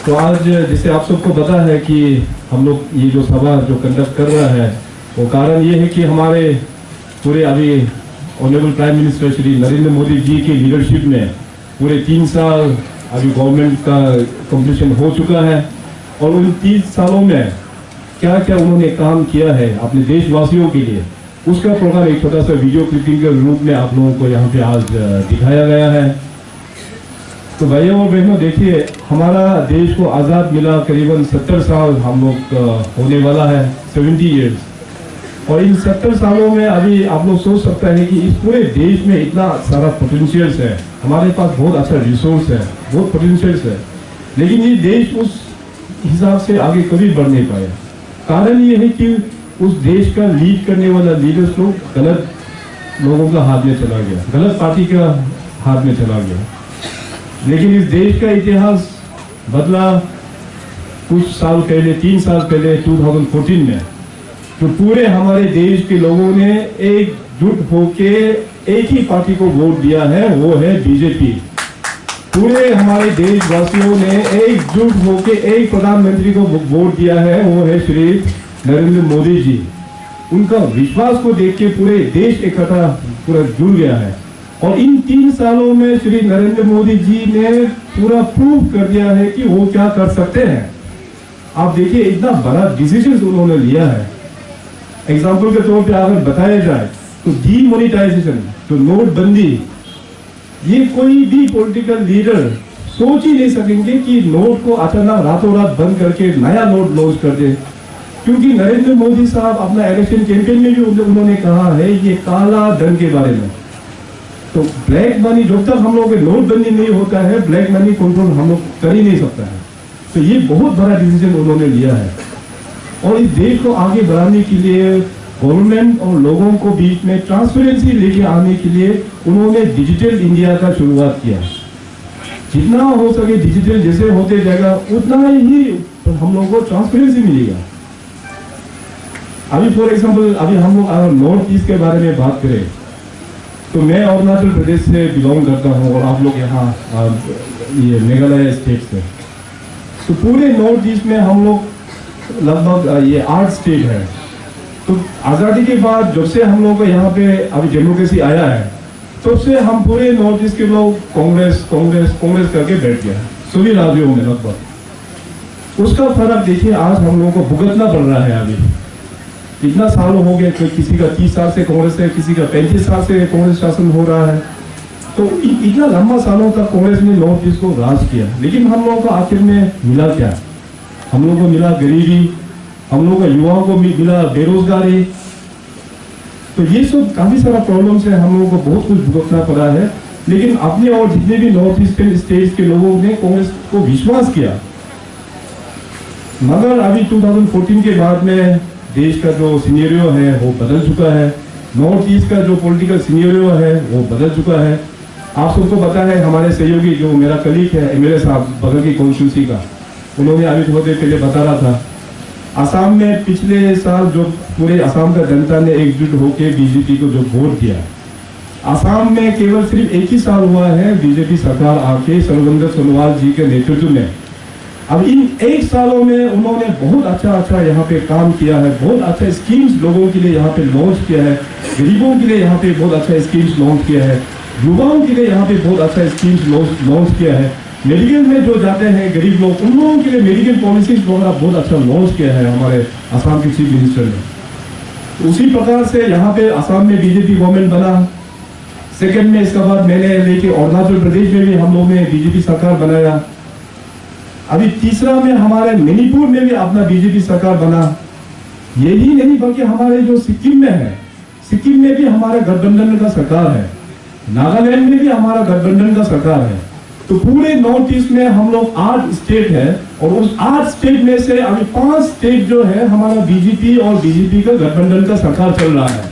तो आज जैसे आप सबको पता है कि हम लोग ये जो सभा जो कंडक्ट कर रहा है वो कारण ये है कि हमारे पूरे अभी honourable prime minister Shri Narendra Modi ji की लीडरशिप में पूरे 3 साल अभी गवर्नमेंट का कंप्लीशन हो चुका है और उन 3 सालों में क्या क्या उन्होंने काम किया है अपने देशवासियों के लिए, उसका प्रोग्राम एक छोटा सा वीडियो क्लिपिंग के रूप में आप लोगों को यहाँ पे आज दिखाया गया है। तो भाइयों और बहनों, देखिए हमारा देश को आज़ाद मिला करीबन 70 साल हम लोग होने वाला है, 70 ईयर्स। और इन 70 सालों में अभी आप लोग सोच सकते हैं कि इस पूरे देश में इतना सारा पोटेंशियल्स है, हमारे पास बहुत अच्छा रिसोर्स है, बहुत पोटेंशियल्स है, लेकिन ये देश उस हिसाब से आगे कभी बढ़ नहीं पाया। कारण ये है कि उस देश का लीड करने वाला लीडर्स लोग गलत लोगों का हाथ में चला गया, गलत पार्टी का हाथ में चला गया। लेकिन इस देश का इतिहास बदला कुछ साल पहले, 3 साल पहले 2014 में, तो पूरे हमारे देश के लोगों ने एकजुट होके एक ही पार्टी को वोट दिया है, वो है बीजेपी। पूरे हमारे देशवासियों ने एकजुट होके एक प्रधानमंत्री को वोट दिया है, वो है श्री नरेंद्र मोदी जी। उनका विश्वास को देख के पूरे देश इकट्ठा पूरा जुड़ गया है और इन 3 सालों में श्री नरेंद्र मोदी जी ने पूरा प्रूव कर दिया है कि वो क्या कर सकते हैं। आप देखिए इतना बड़ा डिसीजन उन्होंने लिया है। एग्जाम्पल के तौर पे अगर बताया जाए तो डीमोनेटाइजेशन, तो नोटबंदी, ये कोई भी पॉलिटिकल लीडर सोच ही नहीं सकेंगे कि नोट को अचानक रातों रात बंद करके नया नोट लॉन्च कर दे, क्योंकि नरेंद्र मोदी साहब अपना इलेक्शन कैंपेन में भी उन्होंने कहा है ये काला धन के बारे में। तो ब्लैक मनी, जब तक हम लोगों के नोटबंदी नहीं होता है, ब्लैक मनी कंट्रोल हम लोग कर ही नहीं सकता है। तो ये बहुत बड़ा डिसीजन उन्होंने लिया है और इस देश को आगे बढ़ाने के लिए गवर्नमेंट और लोगों को बीच में ट्रांसपेरेंसी लेके आने के लिए उन्होंने डिजिटल इंडिया का शुरुआत किया। जितना हो सके डिजिटल जैसे होते जाएगा उतना ही हम लोगों को ट्रांसपेरेंसी मिलेगा। अभी फॉर एग्जांपल अभी हम लोग अगर नॉर्थ ईस्ट के बारे में बात करें तो मैं अरुणाचल प्रदेश से बिलोंग करता हूँ और आप लोग यहाँ ये मेघालय स्टेट से। तो पूरे नॉर्थ ईस्ट में हम लोग लगभग ये 8 स्टेट है। तो आज़ादी के बाद जब से हम लोग को यहाँ पे अभी डेमोक्रेसी आया है तब से हम पूरे नॉर्थ ईस्ट के लोग कांग्रेस कांग्रेस कांग्रेस करके बैठ गया सभी राज्यों में लगभग। उसका फर्क देखिए आज हम लोगों को भुगतना पड़ रहा है। अभी इतना साल हो गए, किसी का 30 साल से कांग्रेस है, किसी का 35 साल से कांग्रेस शासन हो रहा है। तो इतना लंबा सालों तक कांग्रेस ने नॉर्थ ईस्ट को राज किया, लेकिन हम लोगों को आखिर में मिला क्या? हम लोगों को मिला गरीबी, हम लोगों को युवाओं को मिला बेरोजगारी। तो ये सब काफी सारा प्रॉब्लम्स है, हम लोगों को बहुत कुछ भुगतना पड़ा है। लेकिन अपने और जितने भी नॉर्थ ईस्टर्न स्टेट्स के लोगों ने कांग्रेस को विश्वास किया। मगर अभी 2014 के बाद में देश का जो सिनेरियो है वो बदल चुका है, नॉर्थ ईस्ट का जो पॉलिटिकल सिनेरियो है वो बदल चुका है। आप सबको पता है हमारे सहयोगी जो मेरा कलीग है एमएलए साहब बगल की कॉन्स्टिट्यूंसी का, उन्होंने अभी थोड़ी देर पहले बता रहा था असम में पिछले साल जो पूरे असम का जनता ने एकजुट होकर बीजेपी को जो वोट दिया, असम में केवल सिर्फ 1 ही साल हुआ है बीजेपी सरकार आके सर्बानंद सोनोवाल जी के नेतृत्व में। अब इन 1 सालों में उन्होंने बहुत अच्छा यहाँ पे काम किया है, बहुत अच्छा स्कीम्स लोगों के लिए यहाँ पे लॉन्च किया है, गरीबों के लिए यहाँ पे बहुत अच्छा स्कीम्स लॉन्च किया है, युवाओं के लिए यहाँ पे बहुत अच्छा स्कीम्स लॉन्च किया है। मेडिकल में जो जाते हैं गरीब लोग, उन लोगों के लिए मेडिकल पॉलिसीज वगैरह बहुत अच्छा लॉन्च किया है हमारे असम के चीफ मिनिस्टर ने। उसी प्रकार से यहाँ पे असम में बीजेपी गवर्नमेंट बना। सेकेंड में इसके बाद मैंने लेके अरुणाचल प्रदेश में भी हम लोगों ने बीजेपी सरकार बनाया। अभी तीसरा में हमारे मणिपुर में भी अपना बीजेपी सरकार बना। यही नहीं बल्कि हमारे जो सिक्किम में है, सिक्किम में भी हमारा गठबंधन का सरकार है, नागालैंड में भी हमारा गठबंधन का सरकार है। तो पूरे नॉर्थ ईस्ट में हम लोग 8 स्टेट है और उस 8 स्टेट में से अभी 5 स्टेट जो है हमारा बीजेपी और बीजेपी का गठबंधन का सरकार चल रहा है।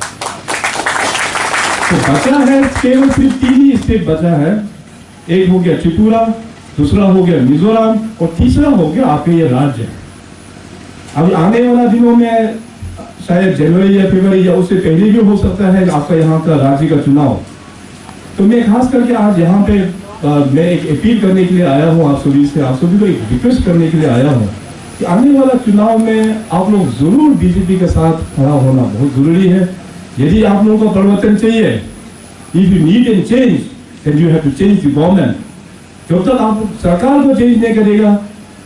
तो बचा है केवल सिर्फ 3 ही स्टेट बचा है। एक हो गया त्रिपुरा, दूसरा हो गया मिजोरम और तीसरा हो गया आपके ये राज्य। अभी आने वाला दिनों में शायद जनवरी या फरवरी या उससे पहले भी हो सकता है आपका यहाँ का राज्य का चुनाव। तो मैं खास करके आज यहाँ पे मैं एक अपील करने के लिए आया हूँ आप सभी से, आप सभी को एक रिक्वेस्ट करने के लिए आया हूँ कि आने वाला चुनाव में आप लोग जरूर बीजेपी के साथ खड़ा होना बहुत जरूरी है। यदि आप लोगों को परिवर्तन चाहिए, if you need an change then you have to change the government. जब तक आप सरकार को चेंज नहीं करेगा,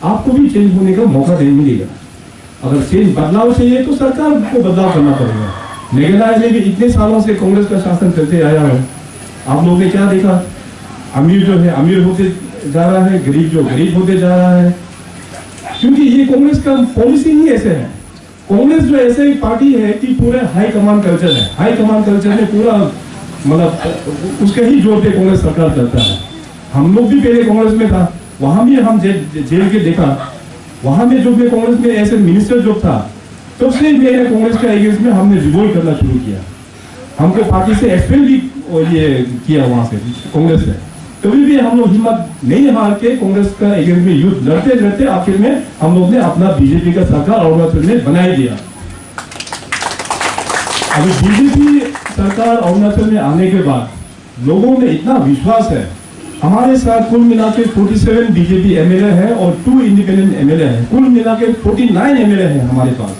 आपको भी चेंज होने का मौका नहीं मिलेगा। अगर चेंज बदलाव चाहिए तो सरकार को बदलाव करना पड़ेगा। मेघालय में भी इतने सालों से कांग्रेस का शासन चलते आया है, आप लोगों ने क्या देखा? अमीर जो है अमीर होते जा रहा है, गरीब जो गरीब होते जा रहा है, क्योंकि ये कांग्रेस का पॉलिसी ही ऐसे है। कांग्रेस जो ऐसे एक पार्टी है कि पूरे हाई कमांड कल्चर है, हाई कमांड कल्चर में पूरा मतलब उसके ही जोर पे कांग्रेस सरकार चलता है। हम लोग भी पहले कांग्रेस में था, वहां भी हम जेल के देखा, वहां में जो कांग्रेस में ऐसे मिनिस्टर जो था, तब से मेरे कांग्रेस के अगेंस्ट में हमने रिवोल्ट करना शुरू किया। हमको पार्टी से एक्सपेल भी ये किया वहां से कांग्रेस से। कभी भी हम लोग हिम्मत नहीं हार के कांग्रेस का अगेंस्ट में युद्ध लड़ते लड़ते आखिर में हम लोग ने अपना बीजेपी का सरकार अरुणाचल में बना ही दिया। अभी बीजेपी सरकार अरुणाचल में आने के बाद लोगों में इतना विश्वास है, हमारे साथ कुल मिला के 47 बीजेपी एमएलए है और 2 इंडिपेंडेंट एमएलए है, कुल मिला के 49 एमएलए है हमारे पास।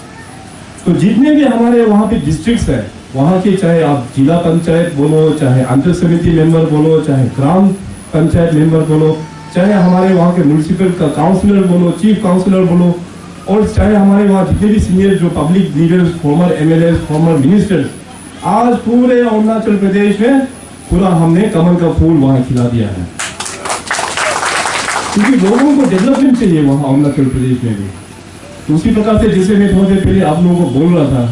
तो जितने भी हमारे वहाँ पे डिस्ट्रिक्ट्स है, वहाँ के चाहे आप जिला पंचायत बोलो, चाहे अंतर समिति मेंबर बोलो, चाहे ग्राम पंचायत मेंबर बोलो, चाहे हमारे वहाँ के म्युनिसिपल का काउंसलर बोलो, चीफ काउंसलर बोलो, और चाहे हमारे वहाँ जितने भी सीनियर जो public leaders, farmer MLA, farmer ministers, आज पूरे अरुणाचल प्रदेश में पूरा हमने कमल का फूल वहाँ खिला दिया है। क्योंकि लोगों को डेवलपमेंट चाहिए वहाँ अरुणाचल प्रदेश में भी। उसी प्रकार से जैसे मैं थोड़ी देर पहले आप लोगों को बोल रहा था,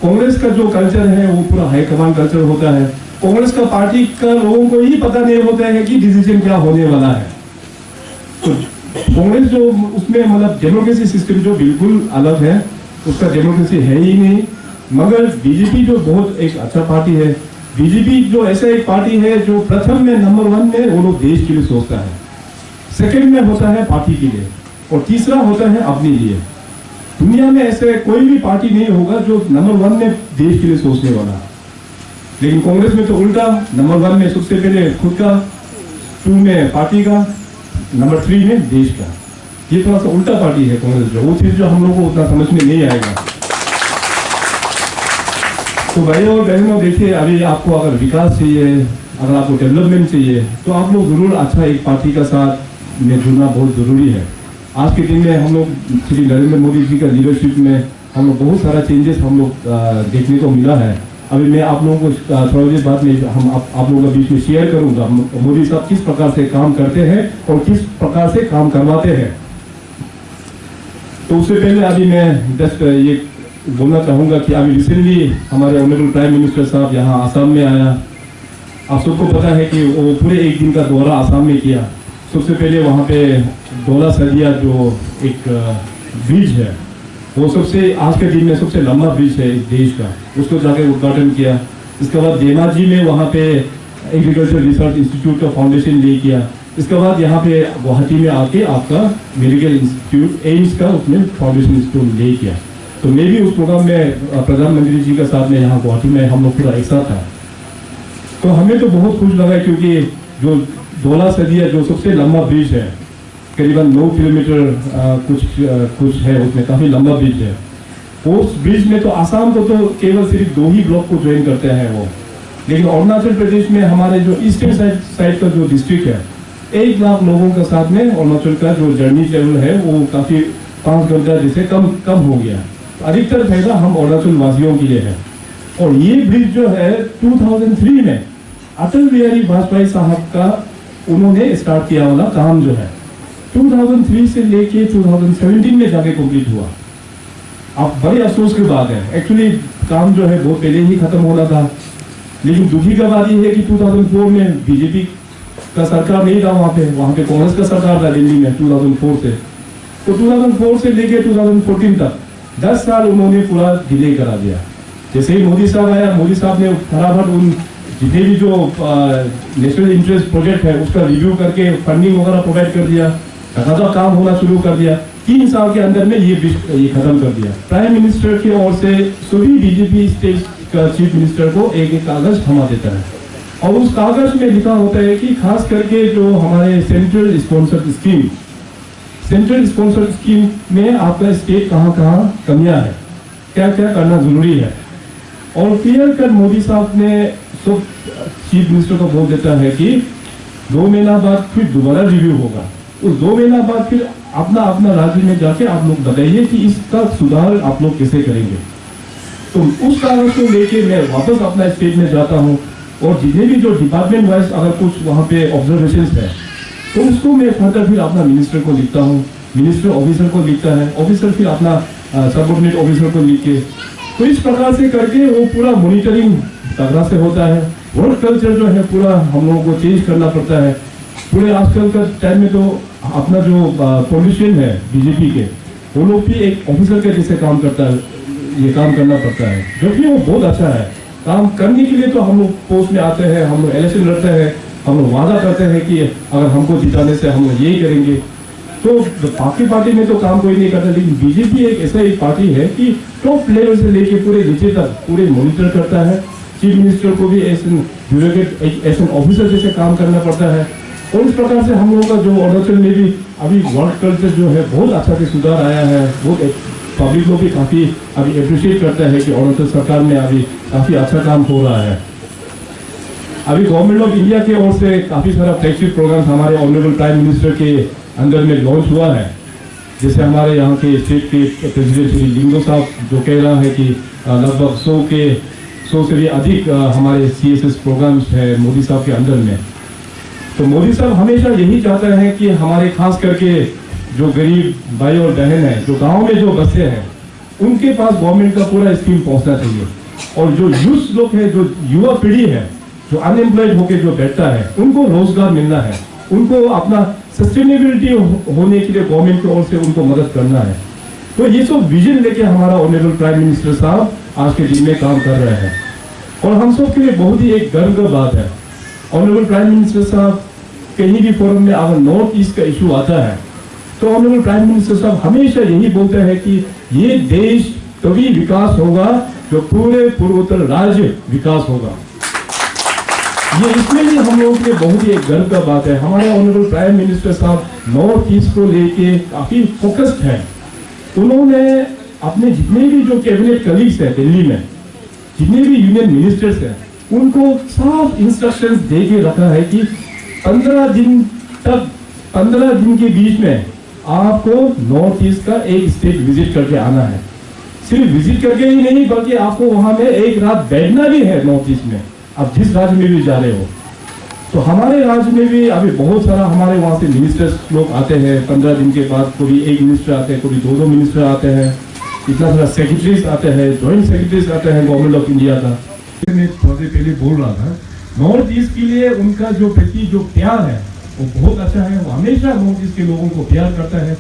कांग्रेस का जो कल्चर है वो पूरा हाई कमांड कल्चर होता है। कांग्रेस का पार्टी का लोगों को ही पता नहीं होता है कि डिसीजन क्या होने वाला है। तो कांग्रेस जो उसमें मतलब डेमोक्रेसी सिस्टम जो बिल्कुल अलग है, उसका डेमोक्रेसी है ही नहीं। मगर बीजेपी जो बहुत एक अच्छा पार्टी है, बीजेपी जो ऐसा एक पार्टी है जो प्रथम में नंबर 1 में वो लोग देश के लिए सोचता है, सेकंड में होता है पार्टी के लिए, और तीसरा होता है अपने लिए। दुनिया में ऐसे कोई भी पार्टी नहीं होगा जो नंबर 1 में देश के लिए सोचने वाला। लेकिन कांग्रेस में तो उल्टा, नंबर 1 में सबसे पहले खुद का, 2 में पार्टी का, नंबर 3 में देश का। ये थोड़ा सा उल्टा पार्टी है कांग्रेस जो, वो चीज जो हम लोग को उतना समझ में नहीं आएगा। तो भाई और बहनों, देखिए अभी आपको अगर विकास चाहिए, अगर आपको डेवलपमेंट चाहिए, तो आप लोग जरूर अच्छा एक पार्टी का साथ में जुड़ना बहुत जरूरी है। आज के दिन में हम लोग श्री नरेंद्र मोदी जी का लीडरशिप में हम लोग बहुत सारा चेंजेस हम लोग देखने को मिला है। अभी मैं आप लोगों को थोड़ी देर बाद में हम आप लोगों के बीच में शेयर करूंगा मोदी साहब किस प्रकार से काम करते हैं और किस प्रकार से काम करवाते हैं। तो उससे पहले अभी मैं जस्ट ये बोलना चाहूंगा कि अभी रिसेंटली हमारे ऑनरेबल प्राइम मिनिस्टर साहब यहाँ आसाम में आया। आप सबको पता है कि वो पूरे एक दिन का दौरा आसाम में किया। सबसे पहले वहाँ पे डोला सदिया जो एक ब्रिज है, वो सबसे आज के दिन में सबसे लंबा ब्रिज है इस देश का, उसको जाके उद्घाटन किया। इसके बाद धेमाजी में वहाँ पे एग्रीकल्चर रिसर्च इंस्टीट्यूट का फाउंडेशन ले किया। इसके बाद यहाँ पे गुवाहाटी में आके आपका मेडिकल इंस्टीट्यूट एम्स का उसने फाउंडेशन इंस्टीट्यूट ले किया। तो मैं भी उस प्रोग्राम में प्रधानमंत्री जी के साथ में यहाँ गुवाहाटी में हम लोग पूरा एक साथ था। तो हमें तो बहुत खुश लगा, क्योंकि जो डोला सदिया जो सबसे लंबा ब्रिज है, करीबन 9 किलोमीटर कुछ है, उसमें काफी लंबा ब्रिज है। उस ब्रिज में तो आसाम को तो केवल सिर्फ 2 ही ब्लॉक को ज्वाइन करते हैं वो, लेकिन अरुणाचल प्रदेश में हमारे जो ईस्टर्न साइड का जो डिस्ट्रिक्ट है, 1 लाख लोगों के साथ में अरुणाचल का जो जर्नी लेवल है वो काफी 5 घंटा जैसे कम हो गया। अधिकतर फायदा हम अरुणाचल वासियों के लिए है। और ये ब्रिज जो है 2003 में अटल बिहारी वाजपेयी साहब का उन्होंने स्टार्ट किया वाला काम जो है 2003 से लेके 2017 में जाके कंप्लीट हुआ। अब बड़े अफसोस की बात है, एक्चुअली काम जो है बहुत पहले ही खत्म होना था, लेकिन दुखी का बात यह है कि 2004 में बीजेपी का सरकार नहीं था वहाँ पे कांग्रेस का सरकार था दिल्ली में 2004 से। तो 2004 से लेके 2014 तक 10 साल उन्होंने पूरा डिले करा दिया। जैसे ही मोदी साहब आया, मोदी साहब ने फटाफट उन जितने भी जो नेशनल इंटरेस्ट प्रोजेक्ट है उसका रिव्यू करके फंडिंग वगैरह प्रोवाइड कर दिया, लगातार काम होना शुरू कर दिया। 3 साल के अंदर में ये खत्म कर दिया। प्राइम मिनिस्टर की ओर से सभी बीजेपी स्टेट का चीफ मिनिस्टर को एक कागज थमा देता है। और उस कागज में लिखा होता है कि खास करके जो हमारे सेंट्रल स्पॉन्सर्ड स्कीम में आपका स्टेट कहाँ कहाँ कमियां है, क्या क्या करना जरूरी है। और क्लियर कर मोदी साहब ने सब चीफ मिनिस्टर को बोल देता है कि 2 महीना बाद फिर दोबारा रिव्यू होगा। उस 2 महीना बाद फिर अपना अपना राज्य में जाके आप लोग बताइए कि इसका सुधार आप लोग कैसे करेंगे। तो उस कागज को लेके मैं वापस अपना स्टेट में जाता हूँ और जितने भी जो डिपार्टमेंट वाइज अगर कुछ वहाँ पे ऑब्जर्वेशन है तो उसको मैं फर्दर फिर अपना मिनिस्टर को लिखता हूँ, मिनिस्टर ऑफिसर को लिखता है, ऑफिसर फिर अपना सबऑर्डिनेट ऑफिसर को लिख के, तो इस प्रकार से करके वो पूरा मॉनिटरिंग तगड़ा से होता है। वर्क कल्चर जो है पूरा हम लोगों को चेंज करना पड़ता है। पूरे आजकल का टाइम में तो अपना जो पॉलिटिशियन है बीजेपी के, वो लोग भी एक ऑफिसर के जैसे काम करता है, ये काम करना पड़ता है, जो कि वो बहुत अच्छा है। काम करने के लिए तो हम लोग पोस्ट में आते हैं, हम लोग इलेक्शन लड़ते हैं, हम लोग वादा करते हैं कि अगर हमको जिताने से हम लोग यही करेंगे। तो बाकी पार्टी में तो काम कोई नहीं करता, लेकिन बीजेपी एक ऐसा एक पार्टी है कि टॉप लेवल से लेके पूरे नीचे तक पूरे मॉनिटर करता है। चीफ मिनिस्टर को भी एस एन ऑफिसर जैसे काम करना पड़ता है। और इस प्रकार से हम लोगों का जो अरुणाचल में भी अभी वर्क कल्चर जो है बहुत अच्छा से सुधार आया है। बहुत पब्लिक को भी काफ़ी अभी अप्रिशिएट करता है कि अरुणाचल सरकार में अभी काफ़ी अच्छा काम हो रहा है। अभी गवर्नमेंट ऑफ इंडिया की ओर से काफ़ी सारा फ्लैगशिप प्रोग्राम हमारे ऑनरेबल प्राइम मिनिस्टर के अंदर में लॉन्च हुआ है। जैसे हमारे यहाँ के स्टेट के प्रेसिडेंट श्री लिंगो साहब जो कह रहा है कि लगभग 100 से भी अधिक हमारे CSS प्रोग्राम्स है मोदी साहब के अंदर में। तो मोदी साहब हमेशा यही चाहते हैं कि हमारे खास करके जो गरीब भाई और बहन है, जो गांव में जो बसे हैं, उनके पास गवर्नमेंट का पूरा स्कीम पहुंचना चाहिए। और जो यूथ लोग है, जो युवा पीढ़ी है, जो अनएम्प्लॉयड होकर जो बैठता है, उनको रोजगार मिलना है, उनको अपना सस्टेनेबिलिटी होने के लिए गवर्नमेंट की ओर से उनको मदद करना है। तो ये सब विजन लेके हमारा ऑनरेबल प्राइम मिनिस्टर साहब आज के दिन में काम कर रहे हैं और हम सब के लिए बहुत ही एक गर्व की बात है। ऑनरेबल प्राइम मिनिस्टर साहब कहीं भी फोरम में अगर नॉर्थ ईस्ट का इशू आता है तो ऑनरेबल प्राइम मिनिस्टर साहब हमेशा यही बोलते हैं कि ये देश तभी विकास होगा जो पूरे पूर्वोत्तर राज्य विकास होगा। ये इसमें भी हम लोगों के लिए बहुत ही एक गर्व का बात है। हमारे ऑनरेबल प्राइम मिनिस्टर साहब नॉर्थ ईस्ट को लेके काफी फोकस्ड है। उन्होंने अपने जितने भी जो कैबिनेट कलीग्स है दिल्ली में, जितने भी यूनियन मिनिस्टर्स हैं, उनको साफ इंस्ट्रक्शंस दे के रखा है कि 15 दिन के बीच में आपको नॉर्थ ईस्ट का एक स्टेट विजिट करके आना है। सिर्फ विजिट करके ही नहीं बल्कि आपको वहां में एक रात बैठना भी है नॉर्थ ईस्ट में, आप जिस राज्य में भी जा रहे हो। तो हमारे राज्य में भी अभी बहुत सारा हमारे वहाँ से मिनिस्टर्स लोग आते हैं। 15 दिन के बाद कोई एक मिनिस्टर आते हैं, कोई 2 मिनिस्टर आते हैं, इतना सारा सेक्रेटरीज आते हैं, ज्वाइंट सेक्रेटरीज आते हैं गवर्नमेंट ऑफ इंडिया का। मैं थोड़ी पहले बोल रहा था, नॉर्थ ईस्ट के लिए उनका जो प्रति जो प्यार है वो बहुत अच्छा है। वो हमेशा नॉर्थ ईस्ट के लोगों को प्यार करता है।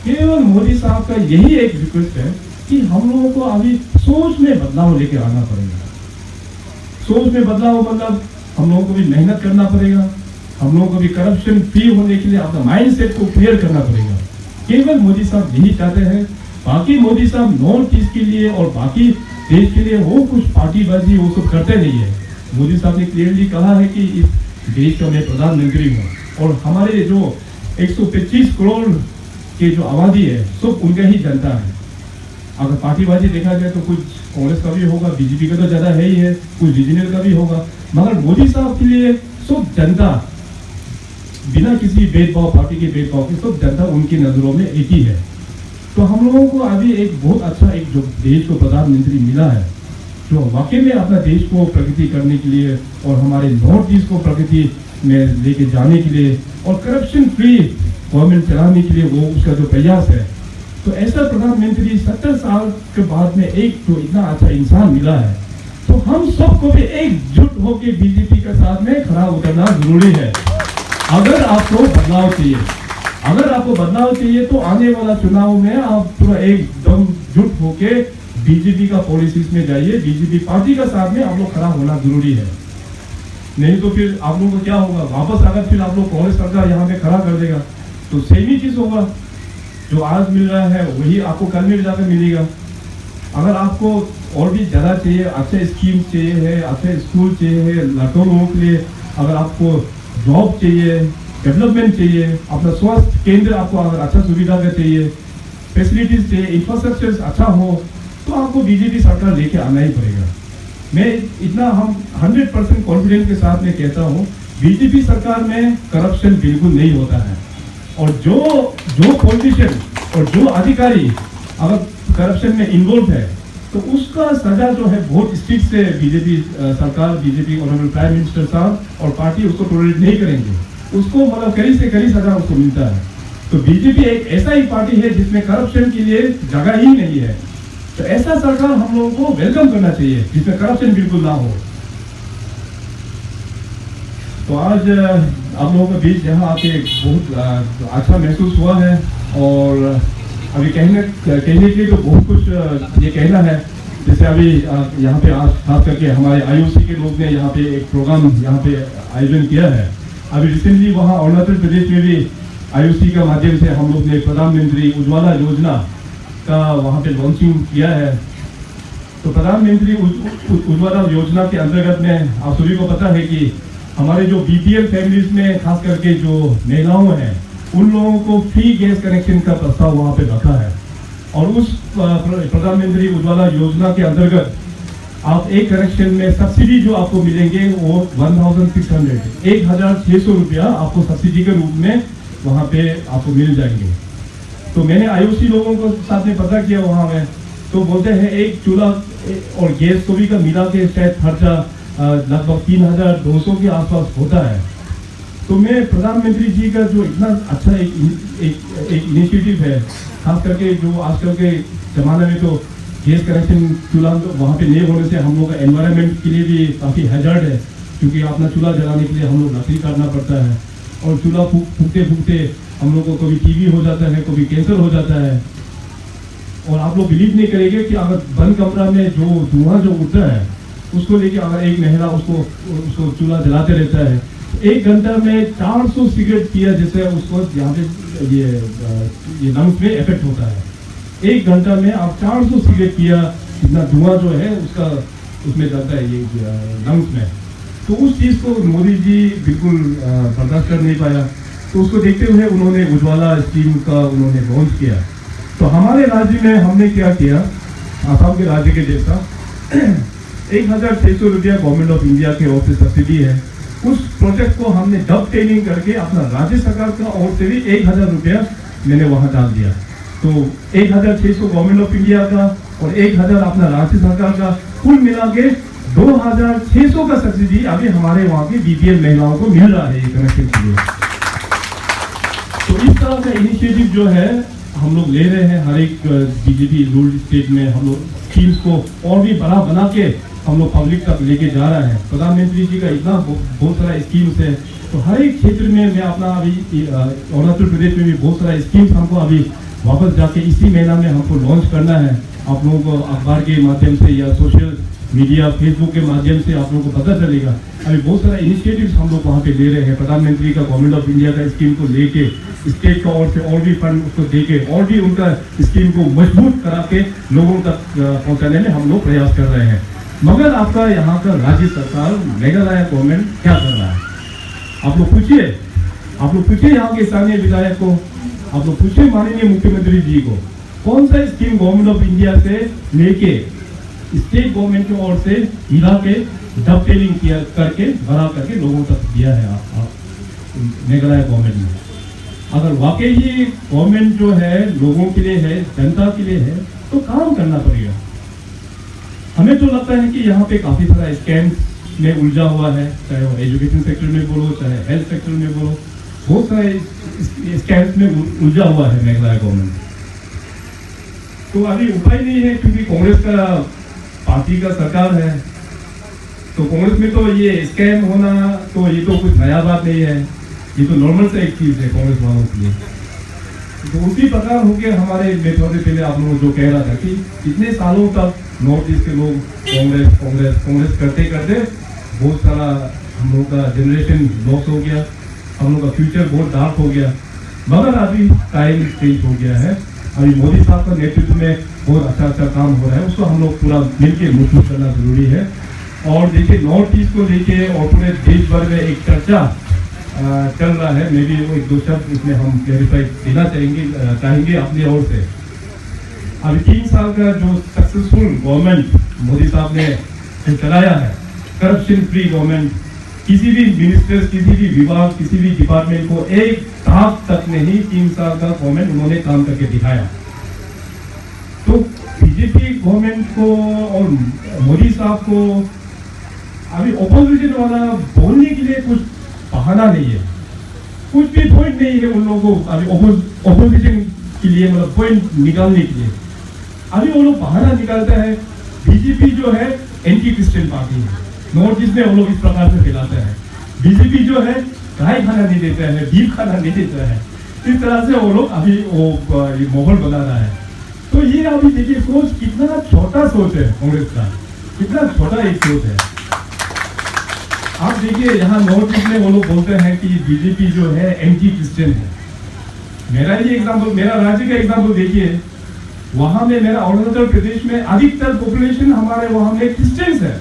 केवल मोदी साहब का यही एक रिक्वेस्ट है कि हम लोगों को अभी सोच में बदलाव लेके आना पड़ेगा। सोच में बदलाव मतलब हम लोगों को भी मेहनत करना पड़ेगा, हम लोगों को भी करप्शन फ्री होने के लिए अपना माइंडसेट को क्लियर करना पड़ेगा। केवल मोदी साहब यही चाहते हैं। बाकी मोदी साहब नॉर्थ ईस्ट के लिए और बाकी देश के लिए वो कुछ पार्टीबाजी वो सब करते नहीं है। मोदी साहब ने क्लियरली कहा है कि इस देश का मैं प्रधानमंत्री हूँ और हमारे जो 125 करोड़ के जो आबादी है सब उनका ही जनता है। अगर पार्टीबाजी देखा जाए तो कुछ कांग्रेस का भी होगा, बीजेपी का तो ज्यादा है ही है, कुछ रीजनल का भी होगा, मगर मोदी साहब के लिए सब जनता बिना किसी भेदभाव, पार्टी के भेदभाव के, सब जनता उनकी नजरों में एक ही है। तो हम लोगों को अभी एक बहुत अच्छा एक जो देश को प्रधानमंत्री मिला है, जो वाकई में अपना देश को प्रगति करने के लिए और हमारे नॉर्थ ईस्ट को प्रगति में लेके जाने के लिए और करप्शन फ्री गवर्नमेंट चलाने के लिए वो उसका जो प्रयास है। तो ऐसा प्रधानमंत्री 70 साल के बाद में एक तो इतना अच्छा इंसान मिला है, तो हम सबको भी एकजुट होकर बीजेपी के साथ में खड़ा उतरना जरूरी है। अगर आपको बदलाव चाहिए तो आने वाला चुनाव में आप पूरा एकदम जुट होके बीजेपी का पॉलिसीज में जाइए, बीजेपी पार्टी का साथ में आप लोग खड़ा होना जरूरी है। नहीं तो फिर आप लोगों को क्या होगा, वापस अगर फिर आप लोग कांग्रेस सरकार यहाँ पे खड़ा कर देगा तो सेम ही चीज होगा। जो आज मिल रहा है वही आपको कल में भी जाकर मिलेगा। अगर आपको और भी ज़्यादा चाहिए, अच्छे स्कीम चाहिए है, अच्छे स्कूल चाहिए है लड़कों लोगों के लिए, अगर आपको जॉब चाहिए, डेवलपमेंट चाहिए, अपना स्वास्थ्य केंद्र आपको अगर अच्छा सुविधा का चाहिए, फैसिलिटीज चाहिए, इंफ्रास्ट्रक्चर अच्छा हो, तो आपको बीजेपी सरकार लेके आना ही पड़ेगा। मैं इतना हम 100% कॉन्फिडेंस के साथ में कहता हूँ, बीजेपी सरकार में करप्शन बिल्कुल नहीं होता है। और जो पॉलिटिशियन और जो अधिकारी अगर करप्शन में इन्वॉल्व है तो उसका सजा जो है बहुत स्ट्रिक्ट से बीजेपी सरकार, बीजेपी ऑनरेबल प्राइम मिनिस्टर साहब और पार्टी उसको टॉलरेट नहीं करेंगे। उसको मतलब कड़ी से कड़ी सजा उसको मिलता है। तो बीजेपी एक ऐसा ही पार्टी है जिसमें करप्शन के लिए जगह ही नहीं है। तो ऐसा सरकार हम लोगों को वेलकम करना चाहिए जिसमें करप्शन बिल्कुल ना हो। तो आज आप लोगों के बीच यहाँ आके बहुत अच्छा महसूस हुआ है। और अभी कहने के लिए तो बहुत कुछ ये कहना है। जैसे अभी यहाँ पे आज खास करके हमारे आईओसी के लोग ने यहाँ पे एक प्रोग्राम यहाँ पे आयोजन किया है। अभी रिसेंटली वहाँ अरुणाचल प्रदेश में भी आईओसी के माध्यम से हम लोग ने प्रधानमंत्री उज्ज्वला योजना का वहाँ पे लॉन्चिंग किया है। तो प्रधानमंत्री उज्ज्वला योजना के अंतर्गत में आप सभी को पता है कि हमारे जो बीपीएल फैमिलीज में खास करके जो महिलाओं हैं उन लोगों को फ्री गैस कनेक्शन का प्रस्ताव वहाँ पे रखा है। और उस प्रधानमंत्री उज्ज्वला योजना के अंतर्गत आप एक कनेक्शन में सब्सिडी जो आपको मिलेंगे वो 1600 रुपया आपको सब्सिडी के रूप में वहाँ पे आपको मिल जाएंगे। तो मैंने आईओसी लोगों को साथ में पता किया वहाँ में, तो बोलते हैं एक चूल्हा और गैस को भी का मिला के शायद खर्चा लगभग 3200 के आसपास होता है। तो मैं प्रधानमंत्री जी का जो इतना अच्छा एक इनिशिएटिव है, खास करके जो आजकल के ज़माने में तो गैस कनेक्शन चूल्हा वहाँ पे नहीं होने से हम लोग का एनवायरनमेंट के लिए भी काफ़ी हैजर्ड है, क्योंकि अपना चूल्हा जलाने के लिए हम लोग लकड़ी काटना पड़ता है और चूल्हा फूकते फूकते हम लोग को कभी टीबी हो जाता है, कभी कैंसर हो जाता है। और आप लोग बिलीव नहीं करेंगे कि अगर बंद कमरा में जो धुआं जो उठता है उसको लेके अगर एक महिला उसको चूल्हा जलाते रहता है, एक घंटा में 400 सिगरेट पिया जैसे उसको यहाँ पे ये लंग्स में इफेक्ट होता है। एक घंटा में आप 400 सिगरेट पिया, इतना धुआं जो है उसका उसमें जाता है ये लंग्स में। तो उस चीज़ को मोदी जी बिल्कुल बर्दाश्त कर नहीं पाया। तो उसको देखते हुए उन्होंने उज्ज्वला स्कीम का उन्होंने लॉन्च किया। तो हमारे राज्य में हमने क्या किया, आसाम के राज्य के जैसा 1600 रुपया गवर्नमेंट ऑफ इंडिया के ओर से सब्सिडी है। उस प्रोजेक्ट को हमने डब टेलिंग करके अपना राज्य सरकार का ओर से भी 1000 रुपया मैंने वहां डाल दिया। तो 1600 गवर्नमेंट ऑफ इंडिया का और 1000 अपना राज्य सरकार का, कुल मिला के 2600 का सब्सिडी अभी हमारे वहाँ की बीपीएल महिलाओं को मिल रहा है ये कनेक्शन के लिए। तो इस तरह का इनिशिएटिव जो है हम लोग ले रहे हैं। हर एक बीजेपी रूल्ड स्टेट में हम लोग स्कीम्स को और भी बड़ा बना के हम लोग पब्लिक तक लेके जा रहे हैं। प्रधानमंत्री जी का इतना बहुत सारा स्कीम्स है। तो हर एक क्षेत्र में मैं अपना अभी अरुणाचल प्रदेश में भी बहुत सारा स्कीम्स हमको अभी वापस जाके इसी महीना में हमको लॉन्च करना है। आप लोगों को अखबार के माध्यम से या सोशल मीडिया फेसबुक के माध्यम से आप लोगों को पता चलेगा। अभी बहुत सारा इनिशिएटिव्स हम लोग वहाँ पे ले रहे हैं। प्रधानमंत्री का गवर्नमेंट ऑफ इंडिया का स्कीम को लेके स्टेट का ओर से और भी फंड उसको देके और भी उनका स्कीम को मजबूत करा के लोगों तक पहुँचाने में हम लोग प्रयास कर रहे हैं। मगर आपका यहाँ का राज्य सरकार मेघालय गवर्नमेंट क्या कर रहा है, आप लोग पूछिए यहाँ के स्थानीय विधायक को, आप लोग पूछिए माननीय मुख्यमंत्री जी को, कौन सा स्कीम गवर्नमेंट ऑफ इंडिया से लेके स्टेट गवर्नमेंट की ओर से मिला के डब टेलिंग किया करके भरा करके लोगों तक दिया है आप मेघालय गवर्नमेंट ने। अगर वाकई ही गवर्नमेंट जो है लोगों के लिए है, जनता के लिए है, तो काम करना पड़ेगा। हमें तो लगता है कि यहाँ पे काफी सारा स्कैम में उलझा हुआ है, चाहे वो एजुकेशन सेक्टर में बोलो, चाहे हेल्थ सेक्टर में बोलो, बहुत सारे स्कैम्स में उलझा हुआ है मेघालय गवर्नमेंट। तो अभी उपाय नहीं है, क्योंकि कांग्रेस का पार्टी का सरकार है। तो कांग्रेस में तो ये स्कैम होना तो ये तो कुछ नया बात नहीं है, ये तो नॉर्मल सा एक चीज है कांग्रेस वालों के लिए। तो उसी प्रकार होके हमारे थोड़े पहले आप लोगों जो कह रहा था कि इतने सालों तक नॉर्थ ईस्ट के लोग कांग्रेस कांग्रेस कांग्रेस करते करते बहुत सारा हम लोग का जनरेशन लॉस हो गया, हम लोग का फ्यूचर बहुत डार्क हो गया। मगर अभी टाइम चेंज हो गया है। अभी मोदी साहब का नेतृत्व में बहुत अच्छा काम हो रहा है, उसको हम लोग पूरा मिलकर मजबूत करना जरूरी है। और देखिए नॉर्थ ईस्ट को लेके और पूरे देश भर में एक चर्चा चल रहा है, मे भी वो एक दो शब्द इसमें हम क्लैरिफाई देना चाहेंगे अपनी ओर से। अभी 3 साल का जो सक्सेसफुल गवर्नमेंट मोदी साहब ने जो चलाया है, करप्शन फ्री गवर्नमेंट, किसी भी मिनिस्टर्स, किसी भी विभाग, किसी भी डिपार्टमेंट को एक दाग तक नहीं 3 साल का गवर्नमेंट उन्होंने काम करके दिखाया। तो बीजेपी गवर्नमेंट को और मोदी साहब को अभी ऑपोजिशन वाला बोलने के लिए कुछ बहाना नहीं है, कुछ भी पॉइंट नहीं है उन लोगों को अभी ऑपोजिशन के लिए, मतलब पॉइंट निकालने के लिए। अभी वो लोग बहाना निकालता है, बीजेपी जो है एंटी क्रिश्चियन पार्टी है, नॉर्थ ईस्ट में वो लोग इस प्रकार से फैलाते हैं। बीजेपी जो है गाय खाना नहीं देता है, बीफ खाना नहीं देता है, इस तरह से वो लोग अभी वो माहौल बना रहा है। तो ये अभी देखिए सोच कितना छोटा सोच है कांग्रेस का, कितना छोटा एक सोच है। आप देखिए यहाँ नॉर्थ ईस्ट में वो लोग बोलते हैं कि बीजेपी जो है एंटी क्रिश्चियन है। मेरा ही एग्जाम्पल, मेरा राज्य का एग्जाम्पल देखिए, वहां में मेरा अरुणाचल प्रदेश में अधिकतर पॉपुलेशन हमारे वहां में क्रिश्चियंस है।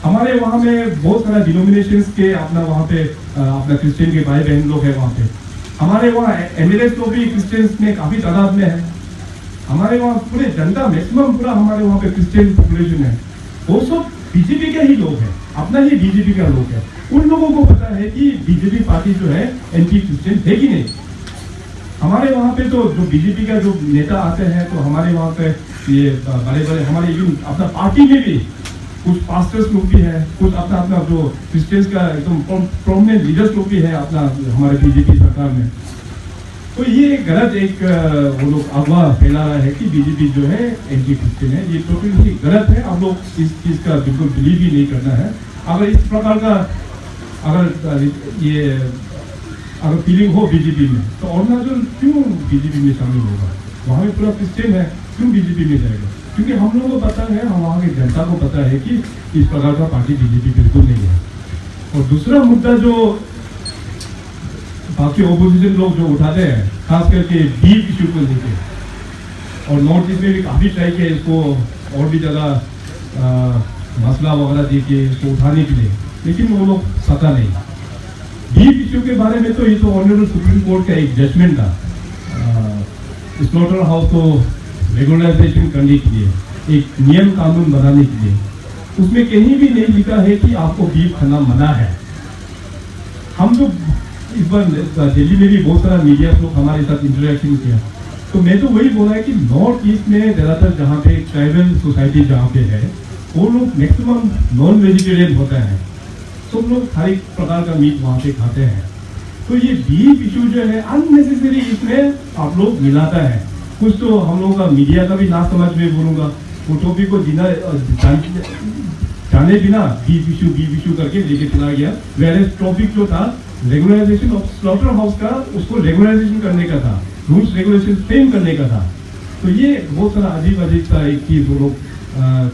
हमारे वहां में बहुत सारा डिनोमिनेशंस के अपना वहां पे अपना क्रिश्चियन के भाई बहन लोग हैं वहां पे। हमारे वहाँ एमएलए तो भी क्रिश्चियंस में काफी तादाद में है। हमारे वहाँ पूरे जनता मैक्सिमम पूरा हमारे वहाँ पे क्रिश्चियन पॉपुलेशन है। वो सब बीजेपी के ही लोग हैं, अपना ही बीजेपी का लोग है। उन लोगों को पता है कि बीजेपी पार्टी जो है एंटी क्रिश्चियन है कि नहीं। हमारे वहाँ पे तो जो बीजेपी का जो नेता आते हैं तो हमारे वहाँ पे ये बड़े बड़े हमारे अपना पार्टी में भी कुछ पास्टर्स लोग भी है, कुछ अपना जो क्रिश्चियंस का एकदम प्रोमिनेंट लीडर्स लोग भी है अपना हमारे बीजेपी सरकार में। तो ये गलत एक वो लोग अफवाह फैला रहा है कि बीजेपी जो है एंटी क्रिश्चियन है, ये टोटली गलत है। आप लोग इस चीज का बिल्कुल बिलीव ही नहीं करना है। अगर इस प्रकार का अगर फीलिंग हो बीजेपी में तो अरुणाचल क्यों बीजेपी में शामिल होगा? वहाँ में पूरा क्रिश्चियन है, क्यों बीजेपी में जाएगा? क्योंकि हम लोगों को पता है, हम वहाँ की जनता को पता है कि इस प्रकार का पार्टी बीजेपी बिल्कुल नहीं है। और दूसरा मुद्दा जो बाकी ओपोजिशन लोग जो उठाते हैं, खास करके बीफ इश्यू को लेके, और नॉर्थ ईस्ट में भी काफी ट्राई किया इसको और भी ज्यादा मसला वगैरह देके इसको उठाने के लिए, लेकिन वो लोग सका नहीं। बीफ इश्यू के बारे में तो ये तो ऑनरेबल सुप्रीम कोर्ट का एक जजमेंट था, स्लॉटर हाउस को रेगुलराइजेशन करने के लिए, एक नियम कानून बनाने के लिए। उसमें कहीं भी नहीं लिखा है कि आपको बीफ खाना मना है। हम तो इस बार दिल्ली में भी बहुत सारा मीडिया लोग हमारे साथ इंटरेक्शन किया, तो मैं तो वही बोला है कि नॉर्थ ईस्ट में ज्यादातर जहाँ पे ट्राइबल सोसाइटी जहाँ पे है वो लोग मैक्सिमम नॉन वेजिटेरियन होता है, सब लोग हर एक प्रकार का मीट वहाँ पे खाते हैं। तो ये बीफ इशू जो है अननेसेसरी इसमें आप लोग मिलाता है। कुछ तो हम लोगों का मीडिया का भी ना समझ में बोलूंगा, वो टॉपिक को जाने बिना बीफ इशू करके लेके चला गया। वेयर टॉपिक जो था रेगुलराइजेशन ऑफ स्लॉटर हाउस का, उसको रेगुलराइजेशन करने का था, रूल्स रेगुलेशन फ्रेम करने का था। तो ये बहुत सारा अजीब सा एक चीज वो लोग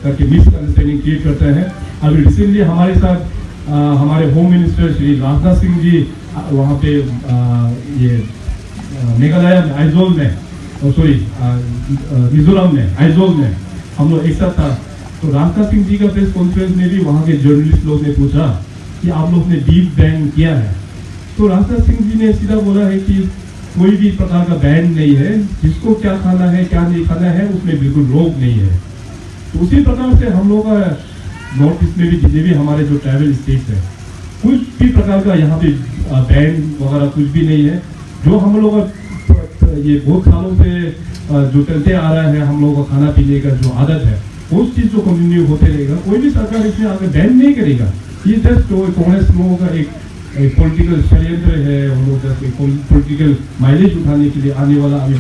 करके मिसअंडरस्टैंडिंग क्रिएट करते हैं। अभी रिसेंटली हमारे साथ हमारे होम मिनिस्टर श्री राजनाथ सिंह जी वहाँ पे ये मेघालय में आइजोल में, मिजोरम में आइजोल में हम लोग एक साथ था। तो राजनाथ सिंह जी का प्रेस कॉन्फ्रेंस में भी वहाँ के जर्नलिस्ट लोग ने पूछा कि आप लोग ने बीफ बैन किया है, तो राजनाथ सिंह जी ने सीधा बोला है कि कोई भी प्रकार का बैन नहीं है, जिसको क्या खाना है क्या नहीं खाना है उसमें बिल्कुल रोक नहीं है। तो उसी प्रकार से हम लोग का नॉर्थ ईस्ट में भी जितने भी हमारे जो ट्राइबल स्टेट्स है, कुछ भी प्रकार का यहाँ पे बैन वगैरह कुछ भी नहीं है। जो हम लोग ये बहुत सालों से जो चलते आ रहा है, हम लोगों का खाना पीने का जो आदत है, उस चीज को कंटिन्यू होते रहेगा। कोई भी सरकार इसमें आगे बैन नहीं करेगा। ये जस्ट कांग्रेस लोगों का एक पॉलिटिकल षड्यंत्र है, हम लोग का पॉलिटिकल माइलेज उठाने के लिए आने वाला। अभी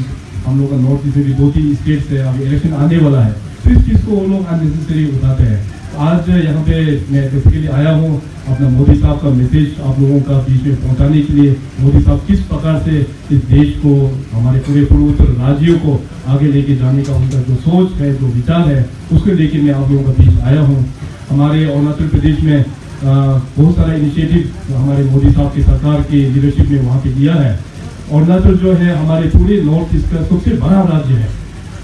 हम लोग का नॉर्थ ईस्ट में भी 2-3 स्टेट्स है, अभी इलेक्शन आने वाला है, तो इस चीज को वो लोग अननेसेसरी उठाते हैं। आज यहाँ पे मैं बेसिकली आया हूँ अपना मोदी साहब का मैसेज आप लोगों का बीच में पहुँचाने के लिए। मोदी साहब किस प्रकार से इस देश को, हमारे पूरे पूर्वोत्तर राज्यों को आगे लेके जाने का उनका जो सोच है, जो विचार है, उसको लेके मैं आप लोगों के बीच आया हूँ। हमारे अरुणाचल प्रदेश में बहुत सारा इनिशिएटिव हमारे मोदी साहब की सरकार की लीडरशिप में वहाँ पे लिया है, अरुणाचल जो है हमारे पूरे नॉर्थ ईस्ट का सबसे बड़ा राज्य है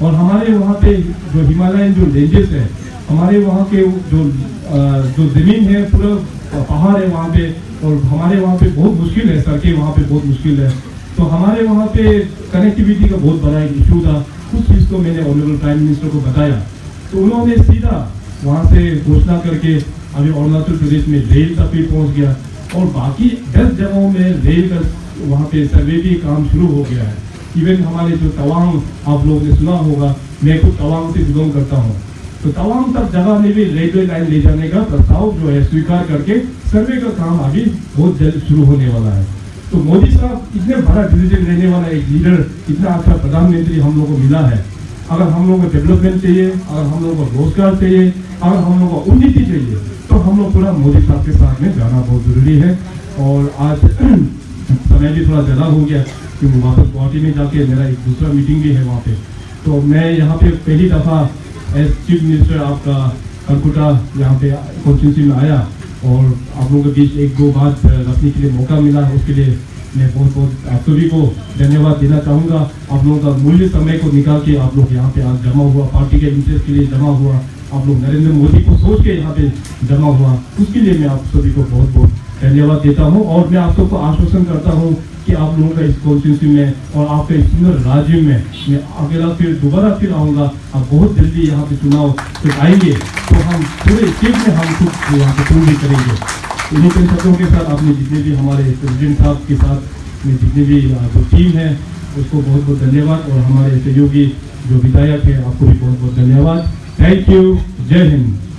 और हमारे वहाँ पे जो हिमालयन जो रेंजेस है, हमारे वहाँ के जो जमीन है पूरा पहाड़ है वहाँ पे, और हमारे वहाँ पे बहुत मुश्किल है, सड़कें वहाँ पे बहुत मुश्किल है। तो हमारे वहाँ पे कनेक्टिविटी का बहुत बड़ा एक इशू था। उस चीज़ को मैंने ऑनरेबल प्राइम मिनिस्टर को बताया, तो उन्होंने सीधा वहाँ से घोषणा करके अभी अरुणाचल प्रदेश में रेल तक भी पहुँच गया और बाकी 10 जगहों में रेल का वहाँ पे सर्वे भी काम शुरू हो गया है। इवन हमारे जो तवांग, आप लोगों ने सुना होगा, मैं खुद तवांग से बिलोंग करता हूँ, तो तवांग तक जगह में भी रेलवे लाइन ले जाने का प्रस्ताव जो है स्वीकार करके सर्वे का काम अभी बहुत जल्द शुरू होने वाला है। तो मोदी साहब इतने बड़ा डिसीजन लेने वाला एक लीडर, इतना अच्छा प्रधानमंत्री हम लोग को मिला है। अगर हम लोग को डेवलपमेंट चाहिए, अगर हम लोग को रोजगार चाहिए, अगर हम लोग को उन्नति चाहिए, तो हम लोग पूरा मोदी साहब के साथ में जाना बहुत जरूरी है। और आज समय भी थोड़ा ज़्यादा हो गया क्योंकि वापस गुवाहाटी में जाके मेरा एक दूसरा मीटिंग भी है वहाँ पे। तो मैं यहाँ पे पहली दफ़ा एज चीफ मिनिस्टर आपका कलकत्ता यहाँ पे कॉन्स्टिट्यूंसी में आया और आप लोगों के बीच एक दो बात रखने के लिए मौका मिला, उसके लिए मैं बहुत बहुत आप सभी को धन्यवाद देना चाहूँगा। आप लोगों का मूल्य समय को निकाल के आप लोग यहाँ पे आज जमा हुआ, पार्टी के इंटरेस्ट के लिए जमा हुआ, आप लोग नरेंद्र मोदी को सोच के यहाँ पे जमा हुआ, उसके लिए मैं आप सभी को बहुत बहुत धन्यवाद देता हूँ। और मैं आप सबको आश्वासन करता हूँ कि आप लोगों का इस कॉन्स्टिट्यूंसी में और आपके इस सुंदर राज्य में मैं अगला फिर दोबारा फिर आऊँगा। आप बहुत जल्दी यहाँ पे चुनाव फिर आएंगे तो हम पूरे स्टेट में हम खुद यहाँ पे पूर्ण भी करेंगे। इन्हीं शब्दों के साथ आपने जितने भी हमारे प्रेसिडेंट साहब के साथ में जितने भी जो टीम है उसको बहुत बहुत धन्यवाद, और हमारे सहयोगी जो विधायक है आपको भी बहुत बहुत धन्यवाद। Thank you. जय हिंद।